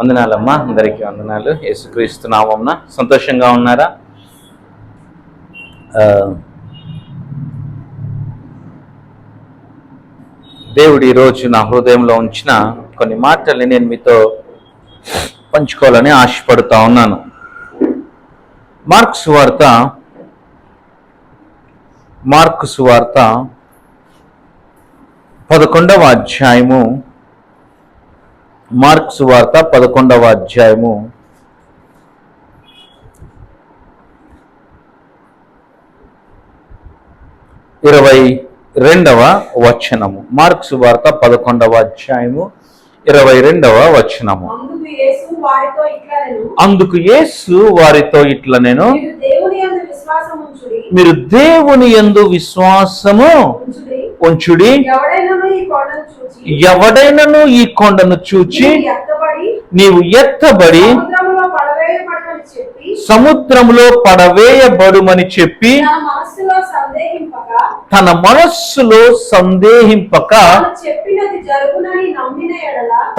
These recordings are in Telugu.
వందనాలమ్మా, అందరికీ వందనాలు. యేసుక్రీస్తు నామమున సంతోషంగా ఉన్నారా? దేవుడు ఈరోజు నా హృదయంలో ఉంచిన కొన్ని మాటల్ని నేను మీతో పంచుకోవాలని ఆశపడుతూ ఉన్నాను. మార్కు సువార్త 11వ అధ్యాయము. మార్కు సువార్త 11వ అధ్యాయము 22వ వచనము. మార్కు సువార్త 11వ అధ్యాయము 22వ వచనము. అందుకు యేసు వారితో ఇట్లా నేను మీరు దేవుని యందు విశ్వాసము ఉంచుడి. ఎవడైనను ఈ కొండను చూచి నీవు ఎత్తబడి సముద్రములో పడవేయబడుమని చెప్పి తన మనస్సులో సందేహింపక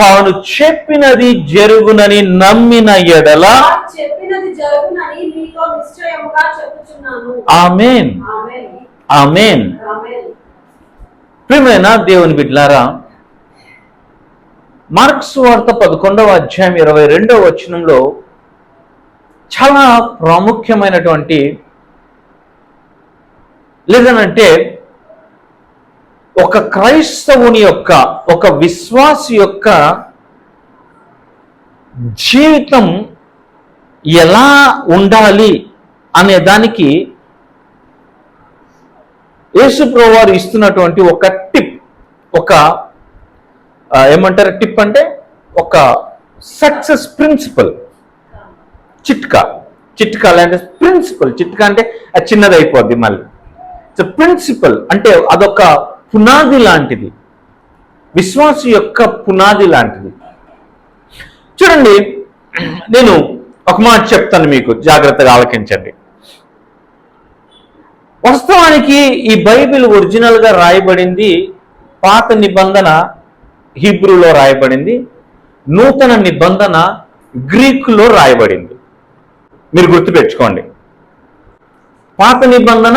తాను చెప్పినది జరుగునని నమ్మిన ఎడల ఆమేన్, ఆమేన్. ప్రియమైన దేవుని బిడ్డలారా, మార్కు సువార్త 11వ అధ్యాయం 22వ వచనంలో చాలా ప్రాముఖ్యమైనటువంటి, లేదనంటే ఒక క్రైస్తవుని యొక్క, ఒక విశ్వాసి యొక్క జీవితం ఎలా ఉండాలి అనే దానికి యేసుప్రభువు వారు ఇస్తున్నటువంటి ఒక టిప్, ఒక ఏమంటారు టిప్ అంటే ఒక సక్సెస్ ప్రిన్సిపల్, చిట్కా అంటే ప్రిన్సిపల్. చిట్కా అంటే అది చిన్నది అయిపోద్ది మళ్ళీ. సో ప్రిన్సిపల్ అంటే అదొక పునాది లాంటిది, విశ్వాసి యొక్క పునాది లాంటిది. చూడండి, నేను ఒక మాట చెప్తాను, మీకు జాగ్రత్తగా ఆలకించండి. వాస్తవానికి ఈ బైబిల్ ఒరిజినల్గా రాయబడింది పాత నిబంధన హీబ్రూలో రాయబడింది, నూతన నిబంధన గ్రీకులో రాయబడింది. మీరు గుర్తుపెట్టుకోండి, పాత నిబంధన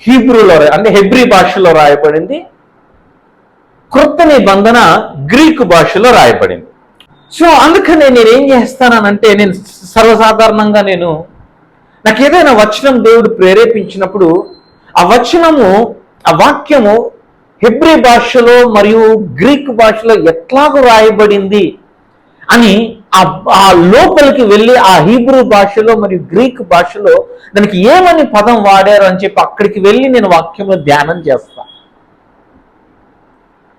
హీబ్రూలో అంటే హెబ్రీ భాషలో రాయబడింది, క్రొత్త నిబంధన గ్రీకు భాషలో రాయబడింది. సో అందుకనే నేనేం చేస్తానంటే, నేను సర్వసాధారణంగా నాకు ఏదైనా వచనం దేవుడు ప్రేరేపించినప్పుడు ఆ వచనము, ఆ వాక్యము హెబ్రీ భాషలో మరియు గ్రీక్ భాషలో ఎట్లాగూ రాయబడింది అని ఆ లోపలికి వెళ్ళి ఆ హీబ్రూ భాషలో మరియు గ్రీక్ భాషలో దానికి ఏమని పదం వాడారు అని చెప్పి అక్కడికి వెళ్ళి నేను వాక్యంలో ధ్యానం చేస్తా.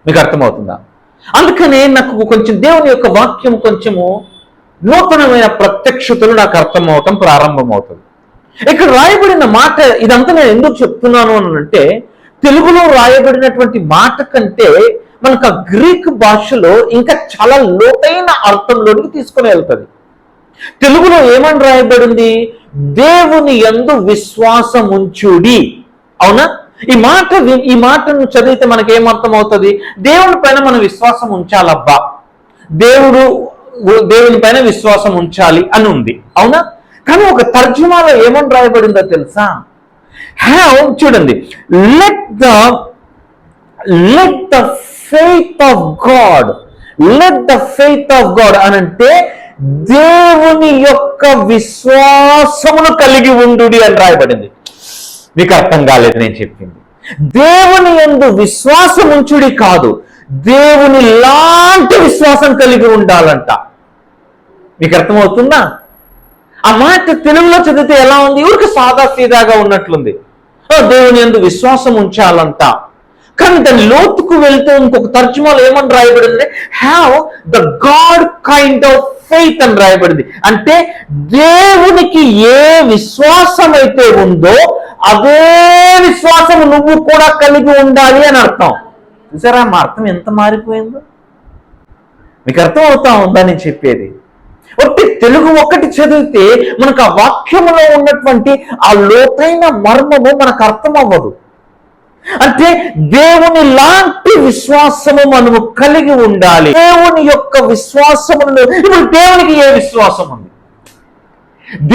మీకు అర్థమవుతుందా? అందుకనే నాకు కొంచెం దేవుని యొక్క వాక్యం కొంచెము నూతనమైన ప్రత్యక్షతలు నాకు అర్థమవటం ప్రారంభమవుతుంది. ఇక్కడ రాయబడిన మాట ఇదంతా నేను ఎందుకు చెప్తున్నాను అని అంటే, తెలుగులో రాయబడినటువంటి మాట కంటే మనకు ఆ గ్రీక్ భాషలో ఇంకా చాలా లోతైన అర్థంలోనికి తీసుకుని వెళ్తుంది. తెలుగులో ఏమని రాయబడింది? దేవుని యందు విశ్వాసముంచుడి. అవునా? ఈ మాటను చదివితే మనకి ఏమర్థం అవుతుంది? దేవుని పైన మనం విశ్వాసం ఉంచాలబ్బా, దేవుని పైన విశ్వాసం ఉంచాలి అని ఉంది. అవునా? కానీ ఒక తర్జుమాలో ఏమని రాయబడిందో తెలుసా? చూడండి, let the faith of God, let the faith of God అని అంటే దేవుని యొక్క విశ్వాసమును కలిగి ఉండు అని రాయబడింది. మీకు అర్థం కాలేదు నేను చెప్పింది. దేవుని యందు విశ్వాసం ఉంచుడి కాదు, దేవుని లాంటి విశ్వాసం కలిగి ఉండాలంట. మీకు అర్థమవుతుందా? ఆ మాట తెలుగులో చదివితే ఎలా ఉంది? ఊరికి సాదా సీదాగా ఉన్నట్లుంది. దేవుని యందు విశ్వాసం ఉంచాలంట. కానీ దాని లోతుకు వెళ్తే ఇంకొక తర్జుమాలో ఏమని రాయబడింది? Have the God kind of faith అని రాయబడింది. అంటే దేవునికి ఏ విశ్వాసం అయితే ఉందో అదే విశ్వాసం నువ్వు కూడా కలిగి ఉండాలి అని అర్థం. చూసారా మా అర్థం ఎంత మారిపోయిందో? మీకు అర్థం అవుతా ఉందా నేను చెప్పేది? తెలుగు ఒక్కటి చదివితే మనకు ఆ వాక్యములో ఉన్నటువంటి ఆ లోతైన మర్మము మనకు అర్థం అవ్వదు. అంటే దేవుని లాంటి విశ్వాసము మనము కలిగి ఉండాలి. దేవుని యొక్క విశ్వాసమును, ఇప్పుడు దేవునికి ఏ విశ్వాసం ఉంది?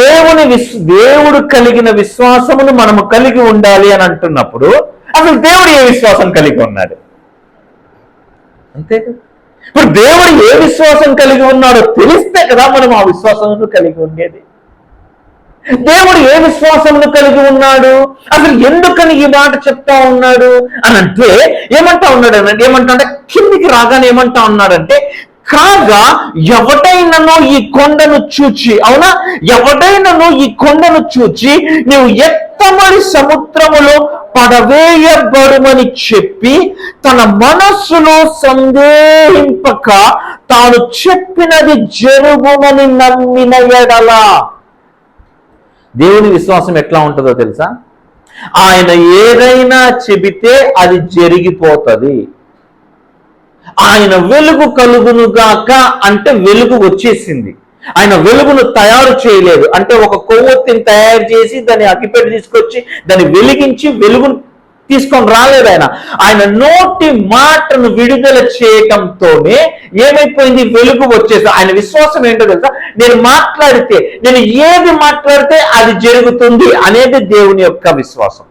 దేవుడు కలిగిన విశ్వాసమును మనము కలిగి ఉండాలి అని అంటున్నప్పుడు అసలు దేవుడు ఏ విశ్వాసం కలిగి ఉన్నాడు? అంతే. ఇప్పుడు దేవుడు ఏ విశ్వాసం కలిగి ఉన్నాడో తెలిస్తే కదా మనం ఆ విశ్వాసమును కలిగి ఉండేది. దేవుడు ఏ విశ్వాసమును కలిగి ఉన్నాడు? అసలు ఎందుకని ఈ మాట చెప్తా ఉన్నాడు అని అంటే ఏమంటా ఉన్నాడు అనంటే, ఏమంటా కిందికి రాగానే ఏమంటా ఉన్నాడంటే, కాగా ఎవడైనను ఈ కొండను చూచి, అవునా, ఎవడైనను ఈ కొండను చూచి నువ్వు ఎత్తమని సముద్రములో పడవేయబడుమని చెప్పి తన మనస్సులో సందేహింపక తాను చెప్పినది జరుగుమని నమ్మిన ఎడల. దేవుని విశ్వాసం ఎట్లా ఉంటుందో తెలుసా? ఆయన ఏదైనా చెబితే అది జరిగిపోతుంది. ఆయన వెలుగు కలుగునుగాక అంటే వెలుగు వచ్చేసింది. ఆయన వెలుగును తయారు చేయలేదు అంటే ఒక కొవ్వొత్తిని తయారు చేసి దాన్ని అగ్గిపెట్టి తీసుకొచ్చి దాన్ని వెలిగించి వెలుగును తీసుకొని రాలేదు. ఆయన నోటి మాటను విడుదల చేయటంతోనే ఏమైపోయింది? వెలుగు వచ్చేసి. ఆయన విశ్వాసం ఏంటో తెలుసా? నేను ఏది మాట్లాడితే అది జరుగుతుంది అనేది దేవుని యొక్క విశ్వాసం.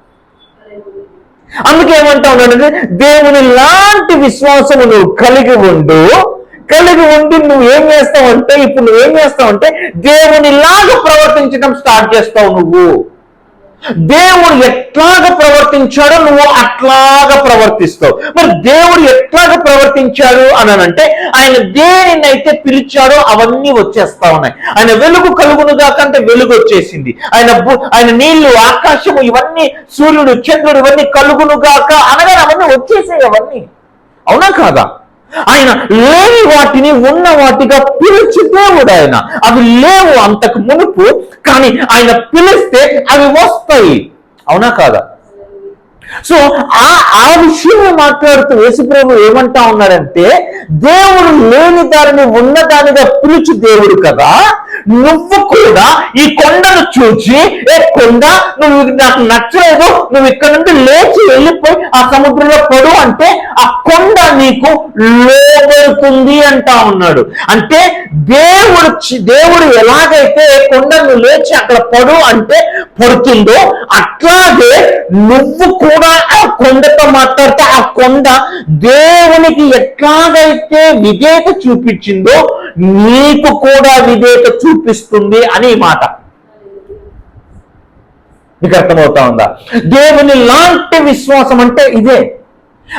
అందుకే ఏమంటా ఉన్నాడంటే, దేవుని లాంటి విశ్వాసము నువ్వు కలిగి ఉండి నువ్వు ఏం చేస్తావంటే, ఇప్పుడు నువ్వేం చేస్తావంటే దేవుని లాగా ప్రవర్తించడం స్టార్ట్ చేస్తావు. నువ్వు దేవుడు ఎట్లాగా ప్రవర్తించాడో నువ్వు అట్లాగా ప్రవర్తిస్తావు. మరి దేవుడు ఎట్లాగా ప్రవర్తించాడు అని అంటే, ఆయన దేనినైతే పిలిచాడో అవన్నీ వచ్చేస్తా ఉన్నాయి. ఆయన వెలుగు కలుగునుగాక అంటే వెలుగు వచ్చేసింది. ఆయన నీళ్లు, ఆకాశము, ఇవన్నీ, సూర్యుడు, చంద్రుడు, ఇవన్నీ కలుగునుగాక అనగా అవన్నీ వచ్చేసాయి. అవన్నీ అవునా కాదా? ఆయన లేని వాటిని ఉన్న వాటిగా పిలిచి దేవుడు. ఆయన అవి లేవు అంతకు మునుపు, కానీ ఆయన పిలిస్తే అవి వస్తాయి. అవునా కాదా? సో ఆ విషయం మాట్లాడుతూ యేసుప్రభు ఏమంటా ఉన్నాడంటే, దేవుడు లేని దానిని ఉన్నదానిగా పిలుచు దేవుడు కదా, నువ్వు కూడా ఈ కొండను చూచి, ఏ కొండ, నువ్వు నాకు నచ్చలేదు, నువ్వు ఇక్కడ నుండి లేచి వెళ్ళిపోయి ఆ సముద్రంలో పడు అంటే ఆ కొండ నీకు లోబడుతుంది అంటా ఉన్నాడు. అంటే దేవుడు ఎలాగైతే కొండను లేచి అక్కడ పడు అంటే పడుతుందో, అట్లాగే నువ్వు కూడా ఆ కొండతో మాట్లాడితే ఆ కొండ దేవునికి ఎట్లాగైతే విధేయత చూపించిందో నీకు కూడా విధేయత చూపిస్తుంది అని మాట. మీకు అర్థమవుతా ఉందా? దేవుని లాంటి విశ్వాసం అంటే ఇదే.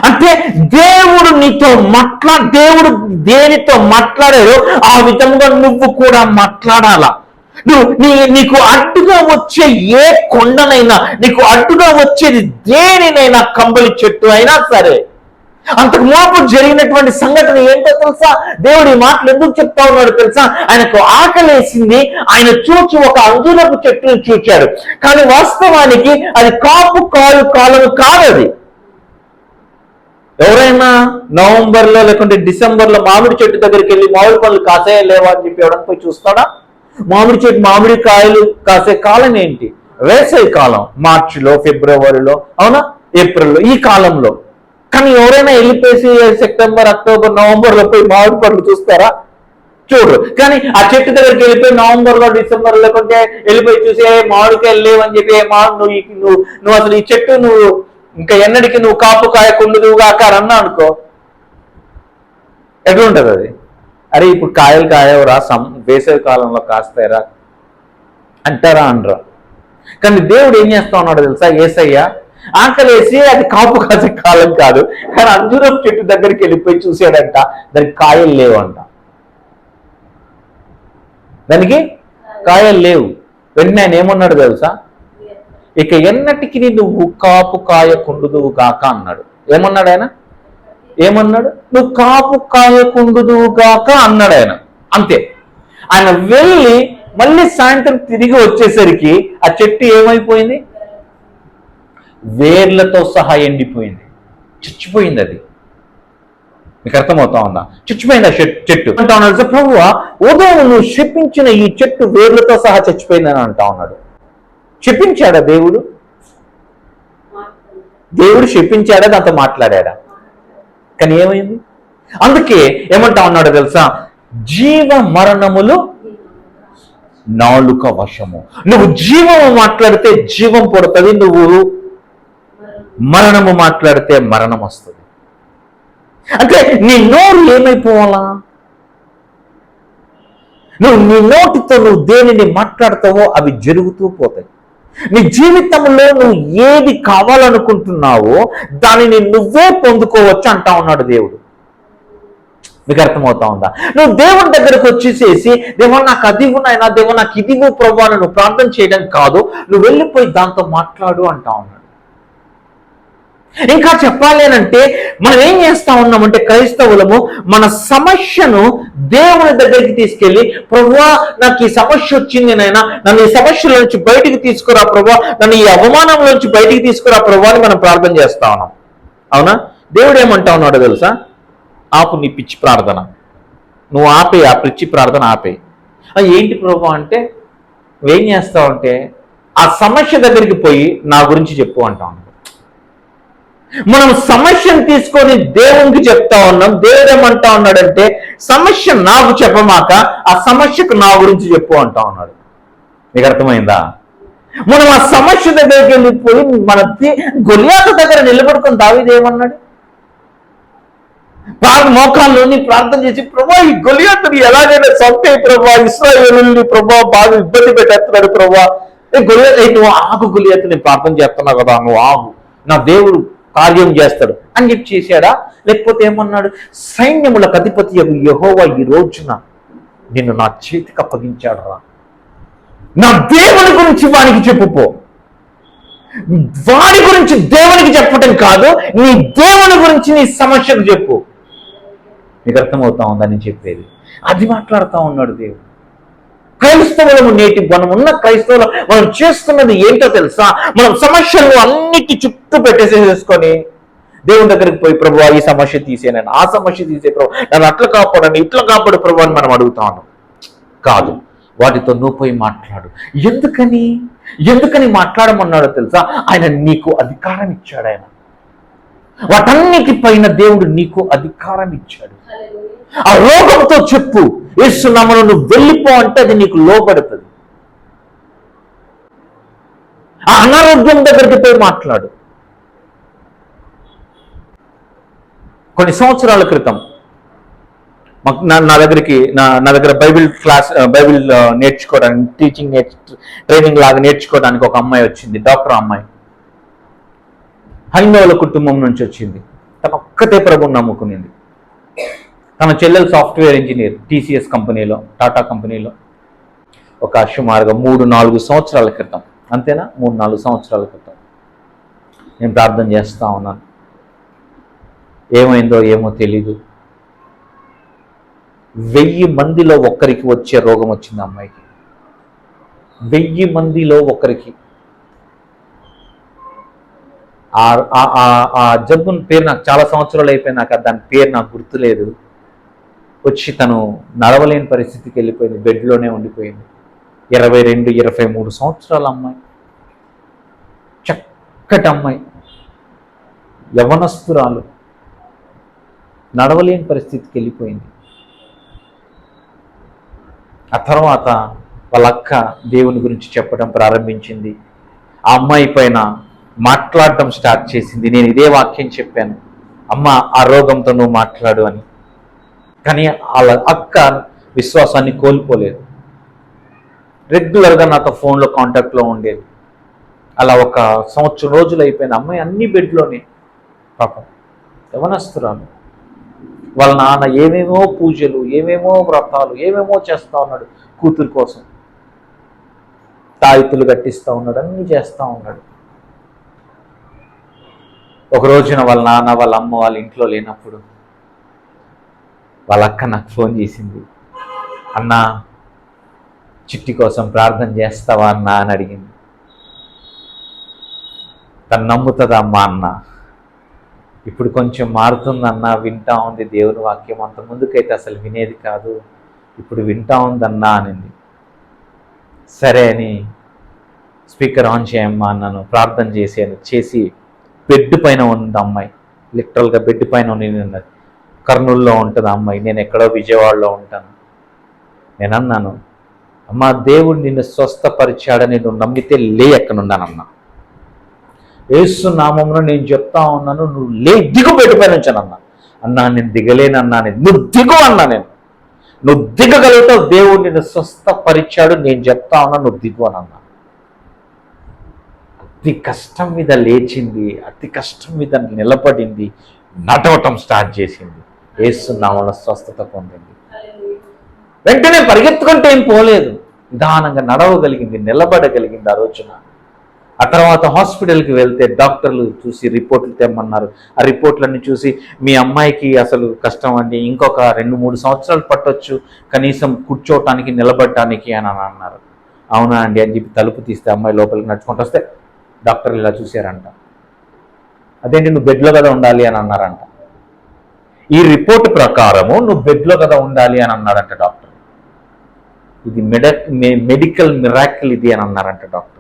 అంటే దేవుడు దేవుడు దేనితో మాట్లాడారో ఆ విధంగా నువ్వు కూడా మాట్లాడాలా. నీకు అడ్డుగా వచ్చే ఏ కొండనైనా, నీకు అడ్డుగా వచ్చేది దేనినైనా, కంబలి చెట్టు అయినా సరే, అంతకు ముందు జరిగినటువంటి సంఘటన ఏంటో తెలుసా? దేవుడు ఈ మాటలు ఎందుకు చెప్తా ఉన్నాడు తెలుసా? ఆయనకు ఆకలేసింది, ఆయన చూచి ఒక అంజూరపు చెట్టును చూచాడు, కానీ వాస్తవానికి అది కాపు కాలం కాదు. అది ఎవరైనా నవంబర్లో లేకుంటే డిసెంబర్లో మామిడి చెట్టు దగ్గరికి వెళ్ళి మామిడి పనులు కాసాయా లేవా అని చెప్పి ఎవడని పోయి చూస్తాడా? మామిడి కాయలు కాసే కాలం ఏంటి? వేసవి కాలం, మార్చిలో, ఫిబ్రవరిలో, అవునా, ఏప్రిల్లో, ఈ కాలంలో. కానీ ఎవరైనా వెళ్ళిపోయి సెప్టెంబర్, అక్టోబర్, నవంబర్లో పోయి మామిడి పనులు చూస్తారా? చూడరు. కానీ ఆ చెట్టు దగ్గరికి వెళ్ళిపోయి నవంబర్లో, డిసెంబర్ లేకుంటే వెళ్ళిపోయి చూసి మామిడికాయలు లేవని చెప్పి నువ్వు అసలు ఈ చెట్టు నువ్వు ఇంకా ఎన్నడికి నువ్వు కాపు కాయకుండుగా అన్నా అనుకో, ఎట్లుంటది అది? అరే ఇప్పుడు కాయలు కాయవరా, వేసవి కాలంలో కాస్తాయిరా అంటారా? అనరా. కానీ దేవుడు ఏం చేస్తా ఉన్నాడు తెలుసా? యేసయ్య ఆకలేసి అది కాపు కాసే కాలం కాదు, కానీ అంజూరపు చెట్టు దగ్గరికి వెళ్ళిపోయి చూసాడంట, దానికి కాయలు లేవంట. దానికి కాయలు లేవు. వెంటనే ఆయన ఏమన్నాడు తెలుసా? ఇక ఎన్నటికి నువ్వు కాపు కాయకుండుదువు గాక అన్నాడు. ఏమన్నాడు ఆయన? ఏమన్నాడు? నువ్వు కాపు కాయకుండుదువు గాక అన్నాడు ఆయన. అంతే. ఆయన వెళ్ళి మళ్ళీ సాయంత్రం తిరిగి వచ్చేసరికి ఆ చెట్టు ఏమైపోయింది? వేర్లతో సహా ఎండిపోయింది, చచ్చిపోయింది. అది మీకు అర్థమవుతా ఉందా? చచ్చిపోయింది ఆ చెట్టు. అంటా ఉన్నాడు, ప్రభువా ఉదయం నువ్వు శపించిన ఈ చెట్టు వేర్లతో సహా చచ్చిపోయిందని అంటా ఉన్నాడు. చెప్పించాడా దేవుడు? దేవుడు శపించాడా, దాంతో మాట్లాడా? కానీ ఏమైంది? అందుకే ఏమంటా ఉన్నాడో తెలుసా, జీవ మరణములు నాలుక వశము. నువ్వు జీవము మాట్లాడితే జీవం పుడుతుంది, నువ్వు మరణము మాట్లాడితే మరణం వస్తుంది. అంటే నీ నోరు ఏమైపోవాలా? నువ్వు నీ నోటితో నువ్వు దేనిని మాట్లాడతావో అవి జరుగుతూ పోతాయి. నీ జీవితంలో నువ్వు ఏది కావాలనుకుంటున్నావో దానిని నువ్వే పొందుకోవచ్చు అంటా ఉన్నాడు దేవుడు. మీకు అర్థమవుతా ఉందా? నువ్వు దేవుని దగ్గరకు వచ్చేసేసి, దేవా నాకు అది ఉన్నాయినా, దేవా నాకు ఇది ప్రభు అని నువ్వు ప్రార్థన చేయడం కాదు, నువ్వు వెళ్ళిపోయి దాంతో మాట్లాడు అంటా ఉన్నాడు. ఇంకా చెప్పాలి అంటే మనం ఏం చేస్తా ఉన్నామంటే, క్రైస్తవులము మన సమస్యను దేవుని దగ్గరికి తీసుకెళ్ళి, ప్రభువా నాకు ఈ సమస్య వచ్చింది నాయనా, నన్ను ఈ సమస్యల నుంచి బయటికి తీసుకురా ప్రభువా, నన్ను ఈ అవమానం నుంచి బయటికి తీసుకురా ప్రభువా అని మనం ప్రార్థన చేస్తా ఉన్నాం. అవునా? దేవుడు ఏమంటా ఉన్నాడో తెలుసా? ఆపు నీ పిచ్చి ప్రార్థన, నువ్వు ఆపే, ఆ పిచ్చి ప్రార్థన ఆపే. ఏంటి ప్రభు అంటే, నువ్వేం చేస్తావు అంటే ఆ సమస్య దగ్గరికి పోయి నా గురించి చెప్పు అంటావు. మనం సమస్యను తీసుకొని దేవునికి చెప్తా ఉన్నాం. దేవుడు ఏమంటా ఉన్నాడంటే, సమస్య నాకు చెప్పమాక ఆ సమస్యకు నా గురించి చెప్పు అంటా ఉన్నాడు. మీకు అర్థమైందా? మనం ఆ సమస్య దగ్గరికి వెళ్ళిపోయి మన గొలియాతు దగ్గర నిలబడుకొని దావీదు ఏమన్నాడు? మోకాల్లోని ప్రార్థన చేసి, ప్రభా ఈ గొలియాతుని ఎలాగైనా చంపే ప్రభా, ఇశ్రాయేలుని ప్రభా బాగా ఇబ్బంది పెట్టేస్తున్నాడు ప్రభా, నువ్వు ఆగు గొలియాతు, నేను ప్రార్థన చేస్తున్నావు కదా, నువ్వు ఆగు, నా దేవుడు కార్యం చేస్తాడు అని చెప్పి చేశాడా? లేకపోతే ఏమన్నాడు? సైన్యములకు అధిపతి యెహోవా ఈ రోజున నిన్ను నా చేతికి అప్పగించాడు రా, నా దేవుని గురించి వానికి చెప్పుపో. వాడి గురించి దేవునికి చెప్పటం కాదు, నీ దేవుని గురించి నీ సమస్యకు చెప్పు. నీకు అర్థమవుతా ఉందని చెప్పేది అది మాట్లాడుతూ ఉన్నాడు దేవుడు. క్రైస్తవులము నేటి మనం ఉన్న క్రైస్తవులు మనం చేస్తున్నది ఏంటో తెలుసా? మనం సమస్యలు అన్నిటి చుట్టూ పెట్టేసేసుకొని దేవుని దగ్గరికి పోయి, ప్రభు ఈ సమస్య తీసేనని, ఆ సమస్య తీసే ప్రభు, నన్ను అట్లా కాపాడని, ఇట్లా కాపాడు ప్రభు అని మనం అడుగుతాను. కాదు, వాటితో నువ్వు పోయి మాట్లాడు. ఎందుకని మాట్లాడమన్నాడో తెలుసా? ఆయన నీకు అధికారం ఇచ్చాడు. ఆయన వాటన్నిటిపైన దేవుడు నీకు అధికారం ఇచ్చాడు. ఆ రోగంతో చెప్పు, యేసు నామములో నువ్వు వెళ్ళిపో అంటే అది నీకు లోబడుతుంది. ఆ అనారోగ్యం దగ్గరికి పోయి మాట్లాడు. కొన్ని సంవత్సరాల క్రితం నా దగ్గర బైబిల్ నేర్చుకోవడానికి, ట్రైనింగ్ లాగా నేర్చుకోవడానికి ఒక అమ్మాయి వచ్చింది, డాక్టర్ అమ్మాయి. హైందవుల కుటుంబం నుంచి వచ్చింది. తన ఒక్కతే ప్రభువుని నమ్ముకునింది. తన చెల్లెలు సాఫ్ట్వేర్ ఇంజనీర్ టీసీఎస్ కంపెనీలో, టాటా కంపెనీలో. ఒక సుమారుగా 3-4 సంవత్సరాల క్రితం, అంతేనా, 3-4 సంవత్సరాల క్రితం నేను ప్రార్థన చేస్తా ఉన్నాను. ఏమైందో ఏమో తెలీదు, 1000 మందిలో ఒక్కరికి వచ్చే రోగం వచ్చింది అమ్మాయికి. 1000 మందిలో ఒక్కరికి. ఆ జబ్బుని పేరు నాకు చాలా సంవత్సరాలు అయిపోయి, నాకు దాని పేరు నాకు గుర్తులేదు. వచ్చి తను నడవలేని పరిస్థితికి వెళ్ళిపోయింది, బెడ్లోనే ఉండిపోయింది. 22-23 సంవత్సరాల అమ్మాయి, చక్కటి అమ్మాయి, యవ్వనస్తురాలు, నడవలేని పరిస్థితికి వెళ్ళిపోయింది. ఆ తర్వాత వాళ్ళ అక్క దేవుని గురించి చెప్పడం ప్రారంభించింది. ఆ అమ్మాయి పైన మాట్లాడటం స్టార్ట్ చేసింది. నేను ఇదే వాక్యం చెప్పాను, అమ్మ ఆ రోగంతో నువ్వు మాట్లాడు అని. కానీ వాళ్ళ అక్క విశ్వాసాన్ని కోల్పోలేదు. రెగ్యులర్గా నాతో ఫోన్లో కాంటాక్ట్లో ఉండేది. అలా ఒక 1 సంవత్సరం రోజులు అయిపోయింది. అమ్మాయి అన్ని బెడ్లోనే, పాపం యవనస్తురాలు. వాళ్ళ నాన్న ఏమేమో పూజలు, ఏమేమో వ్రతాలు, ఏమేమో చేస్తూ ఉన్నాడు కూతురు కోసం. తాయితులు కట్టిస్తూ ఉన్నాడు, అన్నీ చేస్తూ ఉన్నాడు. ఒక రోజున వాళ్ళ నాన్న వాళ్ళ అమ్మ వాళ్ళ ఇంట్లో లేనప్పుడు వాళ్ళ అక్క నాకు ఫోన్ చేసింది. అన్న, చిట్టి కోసం ప్రార్థన చేస్తావా అన్నా అని అడిగింది. తను నమ్ముతుందా అమ్మా అన్న? ఇప్పుడు కొంచెం మారుతుందన్నా, వింటా ఉంది దేవుని వాక్యం, అంత ముందుకైతే అసలు వినేది కాదు, ఇప్పుడు వింటా ఉందన్నా అనింది. సరే అని స్పీకర్ ఆన్ చేయమ్మా అన్నాను, ప్రార్థన చేసి బెడ్ పైన ఉంది అమ్మాయి, లిటరల్గా బెడ్ పైన ఉన్నది. కర్నూలులో ఉంటుంది అమ్మాయి, నేను ఎక్కడో విజయవాడలో ఉంటాను. నేను అన్నాను, అమ్మ దేవుడు నిన్ను స్వస్థపరిచాడని నువ్వు నమ్మితే లే ఎక్కడున్నానన్నా. యేసు నామమున నేను చెప్తా ఉన్నాను, నువ్వు లే, దిగు బెడ్ పైన ఉంచానన్నా. అన్నా నేను దిగలేనన్నా, నువ్వు దిగు అన్నా. నువ్వు దిగగలుగుతావు, దేవుడు నిన్ను స్వస్థపరిచాడు, నేను చెప్తా ఉన్నా, నువ్వు దిగు అని అన్నా. అతి కష్టం మీద లేచింది, అతి కష్టం మీద నిలబడింది, నడవటం స్టార్ట్ చేసింది, యేసు నామమున స్వస్థత పొందింది. వెంటనే పరిగెత్తుకుంటే ఏం పోలేదు, నిదానంగా నడవగలిగింది, నిలబడగలిగింది ఆ రోజున. ఆ తర్వాత హాస్పిటల్కి వెళ్తే డాక్టర్లు చూసి రిపోర్ట్లు తెమ్మన్నారు. ఆ రిపోర్ట్లన్నీ చూసి మీ అమ్మాయికి అసలు కష్టం అండి, ఇంకొక 2-3 సంవత్సరాలు పట్టొచ్చు కనీసం కూర్చోవటానికి నిలబడటానికి అని అన్నారు. అవునా అండి అని చెప్పి తలుపు తీస్తే అమ్మాయి లోపలికి నడుచుకుంటూ వస్తే డాక్టర్లు ఇలా చూశారంట. అదేంటి నువ్వు బెడ్లో కదా ఉండాలి అని అన్నారంట. ఈ రిపోర్ట్ ప్రకారము నువ్వు బెడ్లో కదా ఉండాలి అని అన్నారంట డాక్టర్. ఇది మెడికల్ మిరాకిల్ ఇది అని అన్నారంట డాక్టర్లు.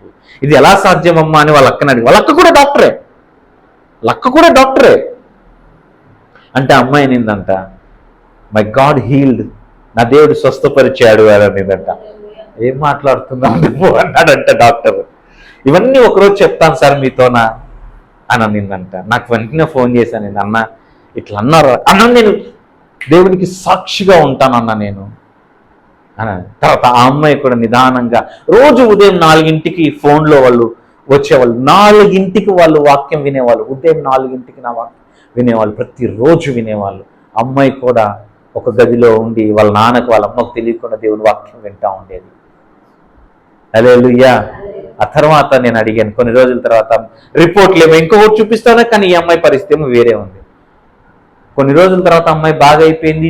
ఇది ఎలా సాధ్యమమ్మా అని వాళ్ళ అక్కని అడిగి, వాళ్ళ అక్క కూడా డాక్టరే. అంటే అమ్మాయి అనిందంట, మై గాడ్ హీల్డ్, నా దేవుడు స్వస్థపరిచాడు అని అనిందంట. ఏం మాట్లాడుతుందా నువ్వు అన్నాడంట డాక్టర్. ఇవన్నీ ఒకరోజు చెప్తాను సార్ మీతోనా అని అనిందంట. నాకు వెంటనే ఫోన్ చేశాను, నేను అన్న ఇట్లా అన్నారు అన్న, నేను దేవునికి సాక్షిగా ఉంటానన్నా నేను అని. తర్వాత ఆ అమ్మాయి కూడా నిదానంగా రోజు ఉదయం 4ంటికి ఫోన్లో వాళ్ళు వచ్చేవాళ్ళు, 4ంటికి వాళ్ళు వాక్యం వినేవాళ్ళు, ఉదయం 4ంటికి నా వాక్యం వినేవాళ్ళు, ప్రతిరోజు వినేవాళ్ళు. అమ్మాయి కూడా ఒక గదిలో ఉండి వాళ్ళ నాన్నకు వాళ్ళ అమ్మకు తెలియకుండా దేవుని వాక్యం వింటూ ఉండేది. హల్లెలూయా. ఆ తర్వాత నేను అడిగాను, కొన్ని రోజుల తర్వాత రిపోర్ట్లు ఏమో ఇంకొకటి చూపిస్తాను, కానీ ఈ అమ్మాయి పరిస్థితి ఏమో వేరే ఉంది. కొన్ని రోజుల తర్వాత అమ్మాయి బాగా అయిపోయింది,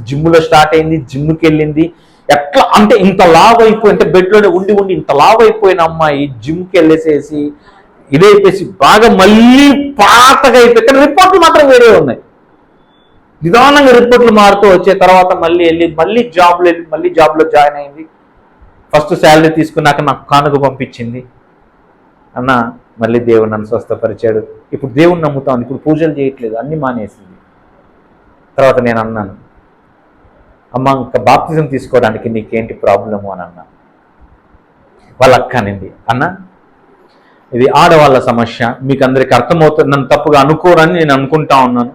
జిమ్లో స్టార్ట్ అయింది, జిమ్కి వెళ్ళింది. ఎట్లా అంటే ఇంత లావ్ అయిపోయి, అంటే బెడ్లోనే ఉండి ఇంత లావ్ అయిపోయిన అమ్మాయి జిమ్కి వెళ్ళేసేసి ఇదైపోయి బాగా మళ్ళీ పాతగా అయిపోయి, కానీ రిపోర్ట్లు మాత్రం వేరే ఉన్నాయి. నిదానంగా రిపోర్ట్లు మారుతూ వచ్చే తర్వాత మళ్ళీ జాబ్లో జాయిన్ అయింది. ఫస్ట్ శాలరీ తీసుకున్నాక నాకు కానుక పంపించింది. అన్న మళ్ళీ దేవుడు నన్ను స్వస్థపరిచాడు, ఇప్పుడు దేవుడిని నమ్ముతాను, ఇప్పుడు పూజలు చేయట్లేదు, అన్నీ మానేసింది. తర్వాత నేను అన్నాను, అమ్మ ఇంకా బాప్తిజం తీసుకోవడానికి నీకేంటి ప్రాబ్లము అని అన్నా. వాళ్ళ అక్క అనింది, అన్న ఇది ఆడవాళ్ళ సమస్య, మీకు అందరికీ అర్థమవుతుంది, నన్ను తప్పుగా అనుకోరని నేను అనుకుంటా ఉన్నాను.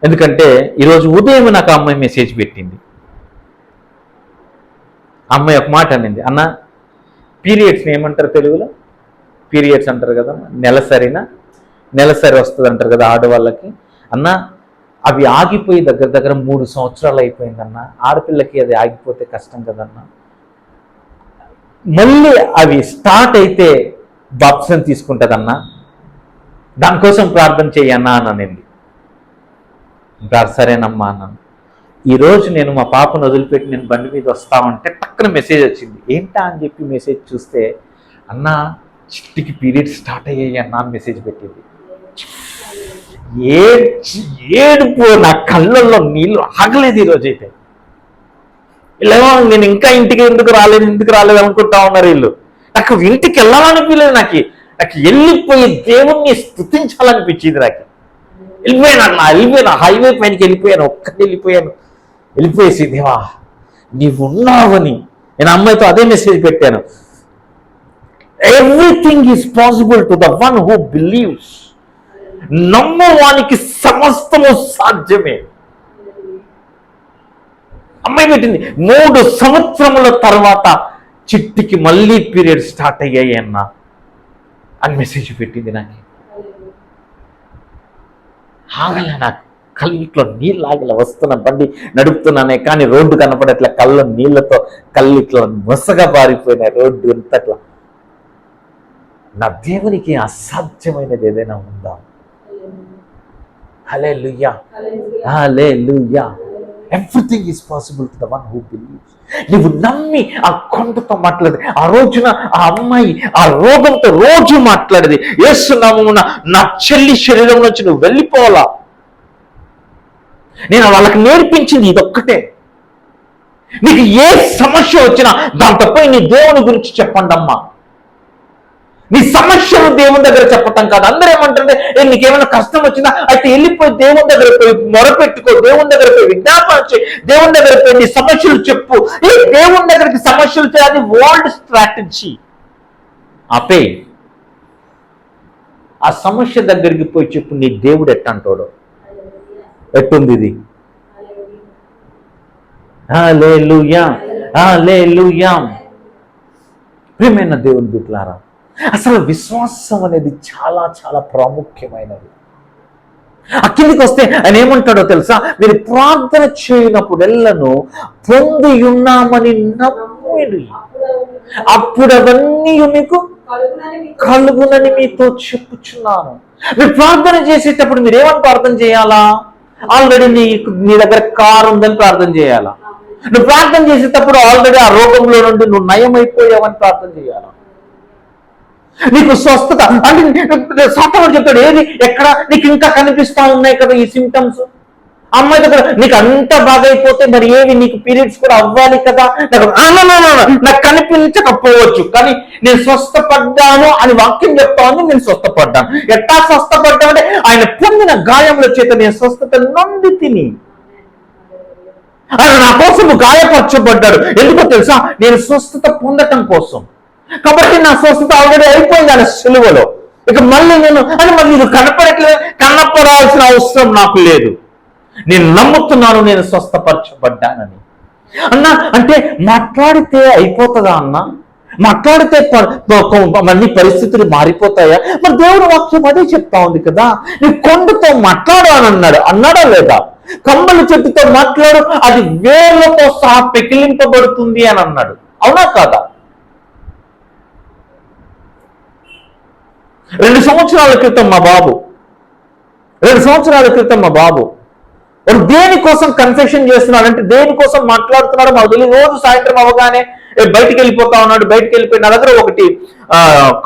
ఎందుకంటే ఈరోజు ఉదయం నాకు ఆ అమ్మాయి మెసేజ్ పెట్టింది. అమ్మాయి ఒక మాట అనింది, అన్న పీరియడ్స్ని ఏమంటారు తెలుగులో? పీరియడ్స్ అంటారు కదా, నెలసరి వస్తుంది అంటారు కదా ఆడవాళ్ళకి. అన్న అవి ఆగిపోయి దగ్గర 3 సంవత్సరాలు అయిపోయిందన్న, ఆడపిల్లకి అది ఆగిపోతే కష్టం కదన్నా, మళ్ళీ అవి స్టార్ట్ అయితే బాప్తిజం తీసుకుంటుందన్నా, దానికోసం ప్రార్థన చెయ్యన్నా అని అనింది. సరేనమ్మా అన్నాను. ఈరోజు నేను మా పాపను వదిలిపెట్టి నేను బండి మీద వస్తామంటే టక్కున మెసేజ్ వచ్చింది. ఏంటా అని చెప్పి మెసేజ్ చూస్తే, అన్న చిట్టికి పీరియడ్స్ స్టార్ట్ అయ్యాయి అన్న అని మెసేజ్ పెట్టింది. ఏడుపు, నా కళ్ళల్లో నీళ్ళు ఆగలేదు ఈరోజు అయితే. ఇలా నేను ఇంకా ఇంటికి ఎందుకు రాలేదు అనుకుంటా ఉన్నారు వీళ్ళు. నాకు ఇంటికి వెళ్ళాలనిపించలేదు, నాకు వెళ్ళిపోయి దేవుణ్ణి స్తుతించాలనిపించింది. నాకు వెళ్ళిపోయాను, హైవే పైనకి వెళ్ళిపోయాను, వెళ్ళిపోయేసి దేవా నీవు ఉన్నావని నేను అమ్మాయితో అదే మెసేజ్ పెట్టాను. Everything is possible to the one who believes. నమ్మవానికి సమస్తము సాధ్యమే. అమ్మాయి పెట్టింది 3 సంవత్సరముల తర్వాత చిట్టికి మళ్ళీ పీరియడ్ స్టార్ట్ అయ్యాయి అన్న అని మెసేజ్ పెట్టింది. నాకు ఆగలే, నాకు కళ్ళిట్లో నీళ్ళు ఆగలే. వస్తున్న బండి నడుపుతున్నానే కానీ రోడ్డు కనపడట్లే, కళ్ళ నీళ్లతో కళ్ళిట్లో మొసగా పారిపోయినాయి రోడ్డు ఎంతట్లా. నా దేవునికి అసాధ్యమైనది ఏదైనా ఉందా? Hallelujah, hallelujah. Everything is possible to the one who believes. నువ్వు నమ్మి ఆ కొండతో మాట్లాడేది. ఆ రోజున ఆ అమ్మాయి ఆ రోగంతో రోజు మాట్లాడేది, యేసు నామమున నా చెల్లి శరీరం నుంచి నువ్వు వెళ్ళిపోవాలా. నేను వాళ్ళకి నేర్పించింది ఇదొక్కటే. నీకు ఏ సమస్య వచ్చినా దాంతో పోయి నీ దేవుని గురించి చెప్పండి అమ్మా. నీ సమస్యను దేవుని దగ్గర చెప్పటం కాదు. అందరూ ఏమంటుంటే నీకేమైనా కష్టం వచ్చిందా అయితే వెళ్ళిపోయి దేవుని దగ్గర పోయి మొరపెట్టుకో, దేవుని దగ్గర పోయి విజ్ఞాపన చేయి, దేవుని దగ్గర పోయి నీ సమస్యలు చెప్పు. దేవుని దగ్గరికి సమస్యలు చేయాలి ఓల్డ్ స్ట్రాటజీ. ఆపే ఆ సమస్య దగ్గరికి పోయి చెప్పు నీ దేవుడు ఎట్టంటాడో. ఎట్టుంది ఇది? హల్లెలూయా హల్లెలూయా. ప్రియమైన దేవుని బిడ్డలారా, అసలు విశ్వాసం అనేది చాలా చాలా ప్రాముఖ్యమైనది. కిందికి వస్తే ఆయన ఏమంటాడో తెలుసా? మీరు ప్రార్థన చేయనప్పుడెల్లను పొంది ఉన్నామని నమ్మిడి, అప్పుడు అవన్నీ మీకు కలుగునని మీతో చెప్పుచున్నాను. మీరు ప్రార్థన చేసేటప్పుడు మీరు ఏమని ప్రార్థన చేయాలా? ఆల్రెడీ నీ దగ్గర కారు ఉందని ప్రార్థన చేయాలా? నువ్వు ప్రార్థన చేసేటప్పుడు ఆల్రెడీ ఆ రోగంలో నుండి నువ్వు నయమైపోయావని ప్రార్థన చేయాలా? నీకు స్వస్థత అంటే సాతానుడు చెప్తాడు, ఏది ఎక్కడ నీకు ఇంకా కనిపిస్తా ఉన్నాయి కదా ఈ సింటమ్స్. అమ్మాయి దగ్గర నీకు అంత బాగా అయిపోతే మరి ఏవి నీకు పీరియడ్స్ కూడా అవ్వాలి కదా, నాకు కనిపించకపోవచ్చు కానీ నేను స్వస్థపడ్డాను అని వాక్యం చెప్తా ఉంది. నేను స్వస్థపడ్డాను. ఎట్టా స్వస్థపడ్డామంటే ఆయన పొందిన గాయముల చేత నేను స్వస్థత నొంది తిని, ఆయన నా కోసం గాయపరచబడ్డాడు. ఎందుకో తెలుసా? నేను స్వస్థత పొందటం కోసం. కాబట్టి నా స్వస్థత ఆల్రెడీ అయిపోయింది ఆయన సిలువలో. ఇక మళ్ళీ నేను కనపడట్లేదు, కనపడాల్సిన అవసరం నాకు లేదు. నేను నమ్ముతున్నాను నేను స్వస్థపరచబడ్డానని. అన్నా అంటే మాట్లాడితే అయిపోతుందా అన్న? మాట్లాడితే మళ్ళీ పరిస్థితులు మారిపోతాయా? మరి దేవుడు వాక్యం అదే చెప్తా ఉంది కదా. నీ కొండతో మాట్లాడు అని అన్నాడా లేదా? కమ్మల చెట్టుతో మాట్లాడు, అది వేర్లతో సహా పెకిలింపబడుతుంది అని అన్నాడు. అవునా కాదా? 2 సంవత్సరాల క్రితం మా బాబు వాడు దేనికోసం కన్ఫెషన్ చేస్తున్నాడంటే, దేనికోసం మాట్లాడుతున్నాడో మాకు తెలియదు. రోజు సాయంత్రం అవగానే బయటికి వెళ్ళిపోతా ఉన్నాడు. బయటికి వెళ్ళిపోయి నా దగ్గర ఒకటి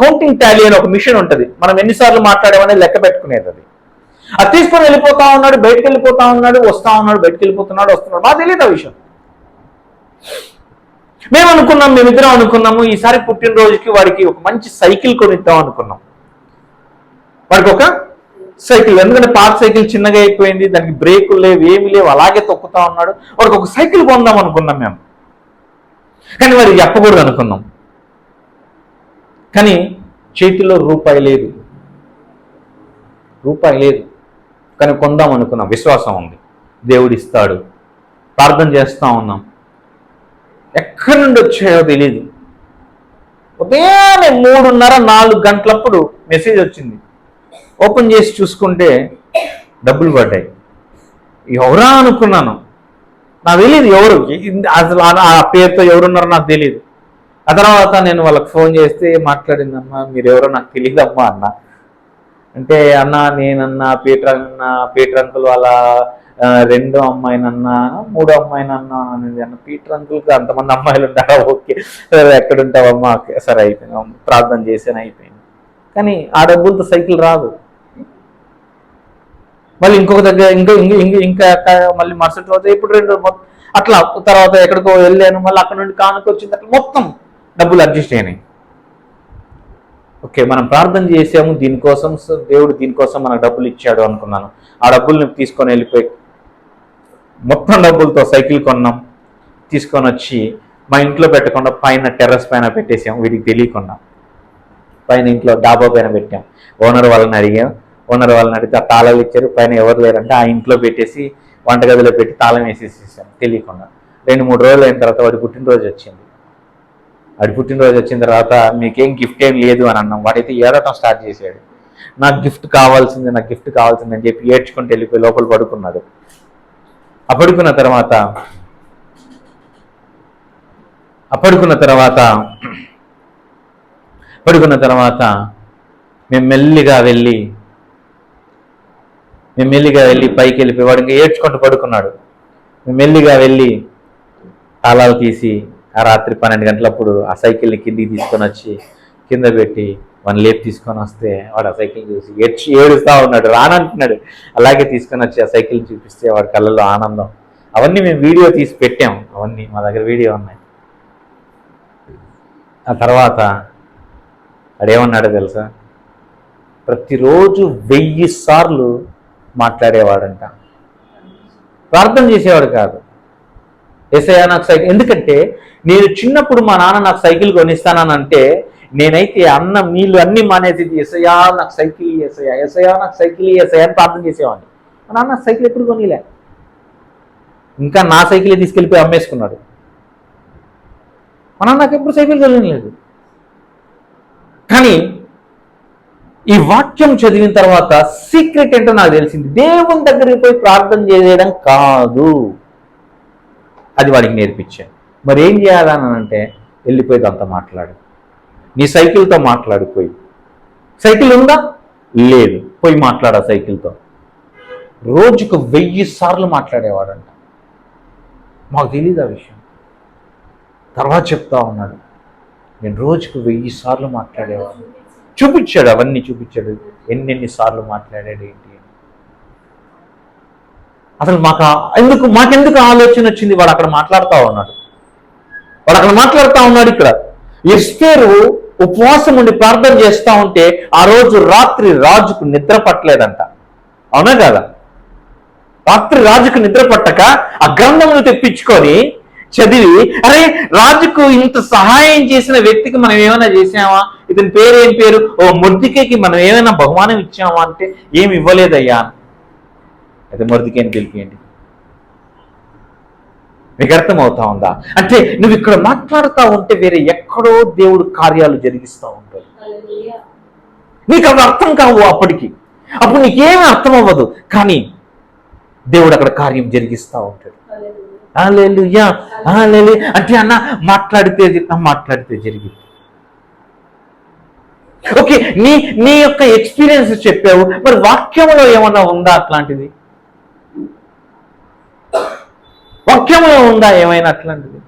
కౌంటింగ్ టాలీ అని ఒక మిషన్ ఉంటుంది, మనం ఎన్నిసార్లు మాట్లాడామని లెక్క పెట్టుకునేది. అది తీసుకొని వెళ్ళిపోతా ఉన్నాడు, బయటకు వెళ్ళిపోతా ఉన్నాడు, వస్తా ఉన్నాడు, బయటకు వెళ్ళిపోతున్నాడు, వస్తున్నాడు. మాకు తెలియదు ఆ విషయం. మేమిద్దరం అనుకున్నాము ఈసారి పుట్టినరోజుకి వాడికి ఒక మంచి సైకిల్ కొనిద్దాం అనుకున్నాం. వాడికి ఒక సైకిల్, ఎందుకంటే పాత సైకిల్ చిన్నగా అయిపోయింది, దానికి బ్రేకులు లేవు, ఏమి లేవు, అలాగే తొక్కుతా ఉన్నాడు. వాడికి ఒక సైకిల్ కొందాం అనుకున్నాం మేము, కానీ వాడికి చెప్పకూడదు అనుకున్నాం. కానీ చేతిలో రూపాయి లేదు, కానీ కొందాం అనుకున్నాం. విశ్వాసం ఉంది, దేవుడు ఇస్తాడు. ప్రార్థన చేస్తూ ఉన్నాం. ఎక్కడి నుండి వచ్చాయో తెలీదు. ఉదయాన్నే 3:30-4 గంటలప్పుడు మెసేజ్ వచ్చింది. ఓపెన్ చేసి చూసుకుంటే డబ్బులు పడ్డాయి. ఎవరా అనుకున్నాను, నాకు తెలియదు ఎవరు అసలు, ఆ పేరుతో ఎవరున్నారో నాకు తెలియదు. ఆ తర్వాత నేను వాళ్ళకి ఫోన్ చేస్తే మాట్లాడిందమ్మా, మీరెవరో నాకు తెలియదమ్మా అన్న. అంటే అన్న నేనన్నా పీటర్ అంకుల్ వాళ్ళ 2వ అమ్మాయినన్నా 3వ అమ్మాయినన్నా అనేది. అన్న పీటర్ అంకుల్కి అంతమంది అమ్మాయిలు ఉంటారా? ఓకే, ఎక్కడుంటావమ్మా? సరే అయిపోయింది, ప్రార్థన చేసాను, అయిపోయింది. కానీ ఆ డబ్బులతో సైకిల్ రాదు. మళ్ళీ ఇంకొక దగ్గర ఇంకా మళ్ళీ మరుసటి రోజు ఇప్పుడు 2 అట్లా తర్వాత ఎక్కడికో వెళ్ళాను, మళ్ళీ అక్కడ నుండి కానుక వచ్చింది, అట్లా మొత్తం డబ్బులు అడ్జస్ట్ అయినాయి. ఓకే, మనం ప్రార్థన చేసాము దీనికోసం, దేవుడు దీనికోసం మనకు డబ్బులు ఇచ్చాడు అనుకున్నాను. ఆ డబ్బుల్ని తీసుకొని వెళ్ళిపోయి మొత్తం డబ్బులతో సైకిల్ కొన్నాం. తీసుకొని వచ్చి మా ఇంట్లో పెట్టకుండా పైన టెర్రస్ పైన పెట్టేసాం, వీడికి తెలియకుండా. పైన ఇంట్లో డాబా పైన పెట్టాం. ఓనర్ వాళ్ళని అడిగితే ఆ తాళాలు ఇచ్చారు. పైన ఎవరు లేరంటే ఆ ఇంట్లో పెట్టేసి వంటగదిలో పెట్టి తాళం వేసేసేసాను తెలియకుండా. 2-3 రోజులు అయిన తర్వాత వాడి పుట్టినరోజు వచ్చిన తర్వాత మీకేం గిఫ్ట్ ఏం లేదు అని అన్నాం. వాడైతే ఏడటం స్టార్ట్ చేశాడు. నాకు గిఫ్ట్ కావాల్సింది అని చెప్పి ఏడ్చుకుంటూ వెళ్ళిపోయి లోపల పడుకున్నాడు. ఆ పడుకున్న తర్వాత మేము మెల్లిగా వెళ్ళి పైకి వెళ్ళిపోయి వాడు ఇంకా ఏడ్చుకుంటూ పడుకున్నాడు. మేము మెల్లిగా వెళ్ళి తాళాలు తీసి ఆ రాత్రి 12 గంటలప్పుడు ఆ సైకిల్ని కిందికి తీసుకొని వచ్చి కింద పెట్టి వాడిని లేపు తీసుకొని వస్తే వాడు ఆ సైకిల్ చూసి ఏడుస్తూ ఉన్నాడు, రానంటున్నాడు. అలాగే తీసుకొని వచ్చి ఆ సైకిల్ చూపిస్తే వాడి కళ్ళల్లో ఆనందం. అవన్నీ మేము వీడియో తీసి పెట్టాం, అవన్నీ మా దగ్గర వీడియో ఉన్నాయి. ఆ తర్వాత అడేమన్నాడో తెలుసా? ప్రతిరోజు 1000 సార్లు మాట్లాడేవాడంట. ప్రార్థన చేసేవాడు కాదు. యేసయ్యా నాకు సైకిల్, ఎందుకంటే నేను చిన్నప్పుడు మా నాన్న నాకు సైకిల్ కొనిస్తానంటే నేనైతే అన్నం నీళ్ళు అన్నీ మానేసి యేసయ్యా నాకు సైకిల్, యేసయ్యా యేసయ్యా నాకు సైకిల్, యేసయ్యా అని ప్రార్థన చేసేవాడిని. మా నాన్న నాకు సైకిల్ ఎప్పుడు కొనిలే, ఇంకా నా సైకిల్ తీసుకెళ్ళిపోయి అమ్మేసుకున్నాడు. మా నాన్న నాకు ఎప్పుడు సైకిల్ కొనలేదు. కానీ ఈ వాక్యం చదివిన తర్వాత సీక్రెట్ ఏంటో నాకు తెలిసింది. దేవుని దగ్గరికి పోయి ప్రార్థన చేయడం కాదు, అది వాడికి నేర్పించాను. మరి ఏం చేయాలని అంటే వెళ్ళిపోయి దాంతో మాట్లాడు, నీ సైకిల్తో మాట్లాడిపోయి. సైకిల్ ఉందా? లేదు, పోయి మాట్లాడా సైకిల్తో. రోజుకు 1000 సార్లు మాట్లాడేవాడంట. మాకు తెలియదు ఆ విషయం. తర్వాత చెప్తా ఉన్నాడు, నేను రోజుకు 1000 సార్లు మాట్లాడేవాడు. చూపించాడు, అవన్నీ చూపించాడు, ఎన్నెన్ని సార్లు మాట్లాడాడు ఏంటి అని. అసలు మాకెందుకు ఆలోచన వచ్చింది? వాడు అక్కడ మాట్లాడుతూ ఉన్నాడు, ఇక్కడ ఎస్తేరు ఉపవాసం ఉండి ప్రార్థన చేస్తూ ఉంటే ఆ రోజు రాత్రి రాజుకు నిద్ర పట్టలేదంట. అవునా కదా? రాత్రి రాజుకు నిద్ర పట్టక ఆ గ్రంథమును తెప్పించుకొని చదివి, అరే రాజుకు ఇంత సహాయం చేసిన వ్యక్తికి మనం ఏమైనా చేసామా? ఇతని పేరు ఏం పేరు? ఓ మొర్దెకైకి మనం ఏమైనా బహుమానం ఇచ్చామా అంటే ఏమి ఇవ్వలేదయ్యా. అయితే మొర్దెకైని పిలిపియండి. మీకు అర్థమవుతా ఉందా? అంటే నువ్వు ఇక్కడ మాట్లాడుతూ ఉంటే వేరే ఎక్కడో దేవుడు కార్యాలు జరిగిస్తూ ఉంటాడు. నీకు అవి అర్థం కావు అప్పుడు నీకేమీ అర్థం అవ్వదు, కానీ దేవుడు అక్కడ కార్యం జరిగిస్తూ ఉంటాడు. హల్లెలూయా హల్లెలూయా అంటే అన్న మాట్లాడితే జరిగింది. ఓకే, నీ యొక్క ఎక్స్పీరియన్స్ చెప్పావు, మరి వాక్యంలో ఏమన్నా ఉందా అట్లాంటిది? వాక్యంలో ఉందా ఏమైనా అట్లాంటిది?